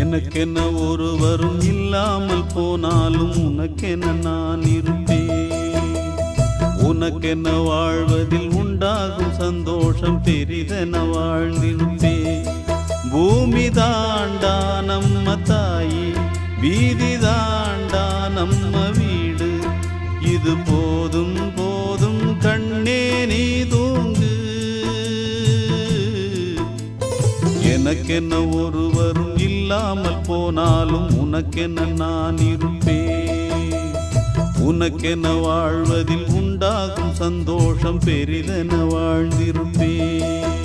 எனக்கென்ன ஒருவரும் இல்லாமல் போனாலும் உனக்கென்ன நான் இருப்பேன். உனக்கென்ன வாழ்வதில் உண்டாகும் சந்தோஷம் பெரிதென வாழ்ந்திருப்பேன். பூமி தாண்டா நம்ம தாயி, வீதி தாண்டா நம்ம வீடு. இது போதும் போதும் கண்ணே நீ தூங்கு. எனக்கென்ன ஒருவரும் இல்லாமல் போனாலும் உனக்கென்ன நான் இருப்பேன். உனக்கென்ன வாழ்வதில் உண்டாகும் சந்தோஷம் பெரிதென வாழ்ந்திருப்பேன்.